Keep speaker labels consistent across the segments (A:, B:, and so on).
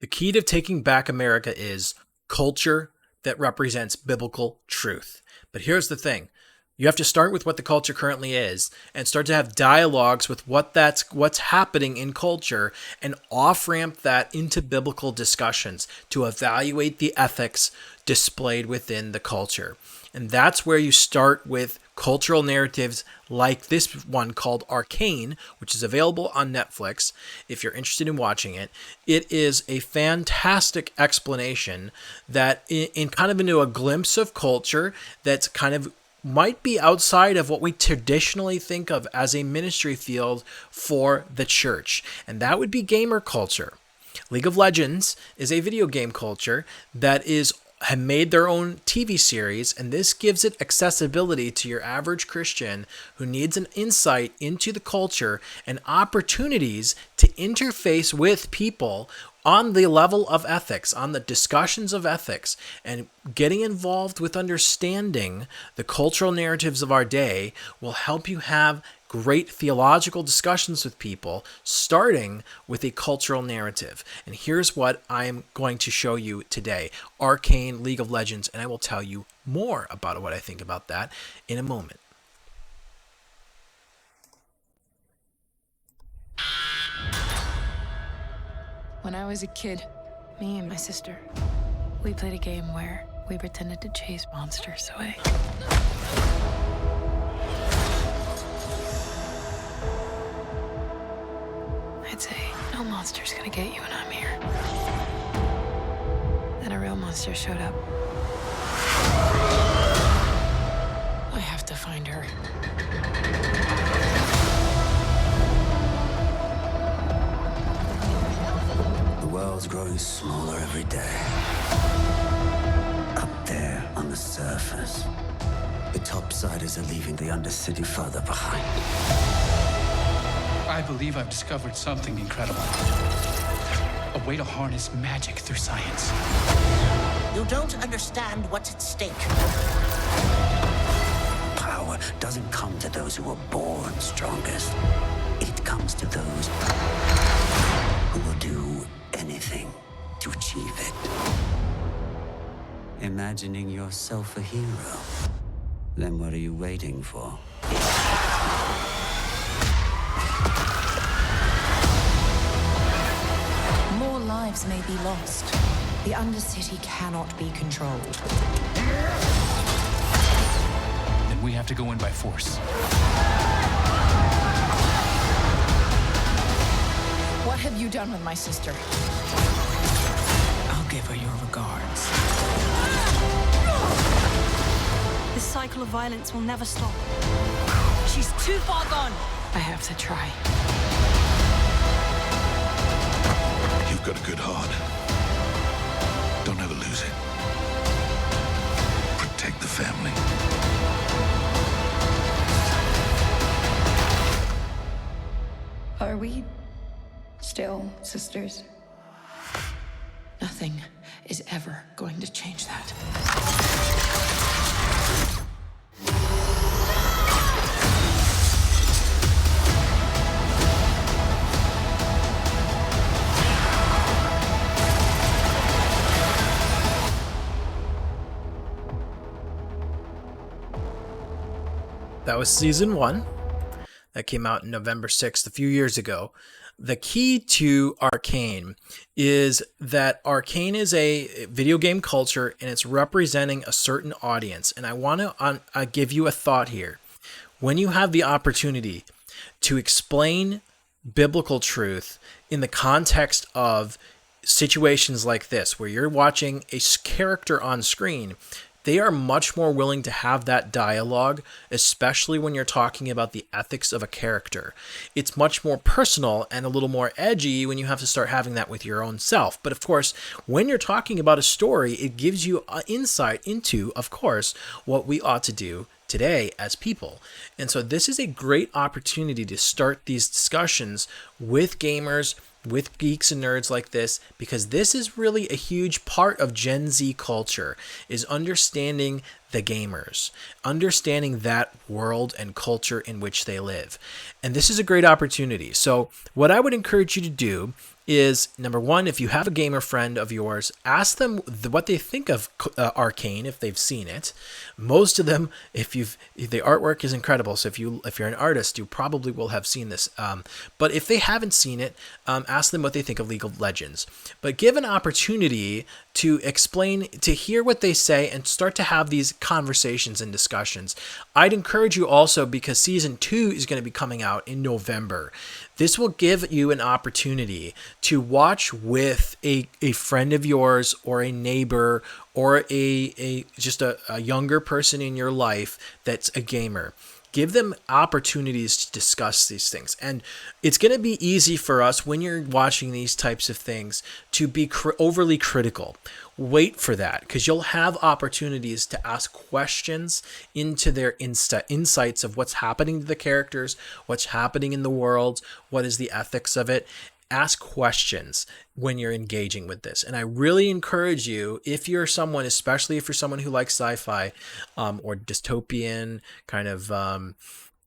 A: The key to taking back America is culture that represents biblical truth. But here's the thing. You have to start with what the culture currently is and start to have dialogues with what's happening in culture and off-ramp that into biblical discussions to evaluate the ethics displayed within the culture. And that's where you start with cultural narratives like this one called Arcane, which is available on Netflix if you're interested in watching it. It is a fantastic explanation that in kind of into a glimpse of culture that's kind of might be outside of what we traditionally think of as a ministry field for the church. And that would be gamer culture. League of Legends is a video game culture that have made their own TV series, and this gives it accessibility to your average Christian who needs an insight into the culture and opportunities to interface with people on the level of ethics, on the discussions of ethics, and getting involved with understanding the cultural narratives of our day will help you have great theological discussions with people, starting with a cultural narrative. And here's what I am going to show you today. Arcane, League of Legends, and I will tell you more about what I think about that in a moment.
B: When I was a kid, me and my sister, we played a game where we pretended to chase monsters away. I'd say, no monster's gonna get you when I'm here. Then a real monster showed up. I have to find her.
C: The world's growing smaller every day. Up there on the surface, the topsiders are leaving the undercity further behind.
D: I believe I've discovered something incredible. A way to harness magic through science.
E: You don't understand what's at stake.
C: Power doesn't come to those who are born strongest. It comes to those who will do anything to achieve it. Imagining yourself a hero? Then what are you waiting for?
F: More lives may be lost. The Undercity cannot be controlled.
D: Then we have to go in by force.
B: What have you done with my sister?
F: I'll give her your regards.
G: This cycle of violence will never stop. She's too far gone.
B: I have to try.
H: You've got a good heart. Don't ever lose it. Protect the family.
I: Are we still sisters?
B: Nothing is ever going to change that.
A: That was season 1. That came out November 6th, a few years ago. The key to Arcane is that Arcane is a video game culture and it's representing a certain audience. And I want to give you a thought here. When you have the opportunity to explain biblical truth in the context of situations like this, where you're watching a character on screen, they are much more willing to have that dialogue, especially when you're talking about the ethics of a character. It's much more personal and a little more edgy when you have to start having that with your own self. But of course, when you're talking about a story, it gives you insight into, of course, what we ought to do today as people. And so this is a great opportunity to start these discussions with gamers with geeks and nerds like this, because this is really a huge part of Gen Z culture, is understanding the gamers, understanding that world and culture in which they live. And this is a great opportunity. So what I would encourage you to do is, number one, if you have a gamer friend of yours, ask them what they think of Arcane if they've seen it. Most of them, if the artwork is incredible, so if you're an artist, you probably will have seen this. But if they haven't seen it, ask them what they think of League of Legends. But give an opportunity to explain, to hear what they say, and start to have these conversations and discussions. I'd encourage you also, because season 2 is going to be coming out in November. This will give you an opportunity to watch with a friend of yours, or a neighbor, or just a younger person in your life that's a gamer. Give them opportunities to discuss these things. And it's going to be easy for us when you're watching these types of things to be overly critical. Wait for that, because you'll have opportunities to ask questions into their insights of what's happening to the characters, what's happening in the world, what is the ethics of it. Ask questions when you're engaging with this. And I really encourage you, if you're someone, especially if you're someone who likes sci-fi or dystopian kind of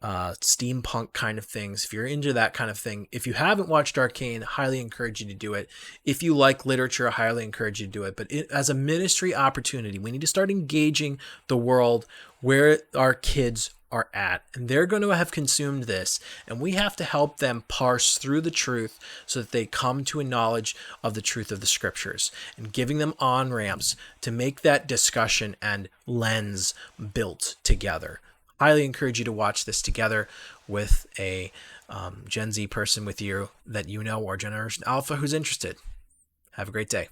A: steampunk kind of things, if you're into that kind of thing, if you haven't watched Arcane, highly encourage you to do it. If you like literature, I highly encourage you to do it. But as a ministry opportunity, we need to start engaging the world where our kids are at, and they're going to have consumed this, and we have to help them parse through the truth so that they come to a knowledge of the truth of the scriptures, and giving them on-ramps to make that discussion and lens built together. Highly encourage you to watch this together with a Gen Z person with you that you know, or Generation Alpha who's interested. Have a great day.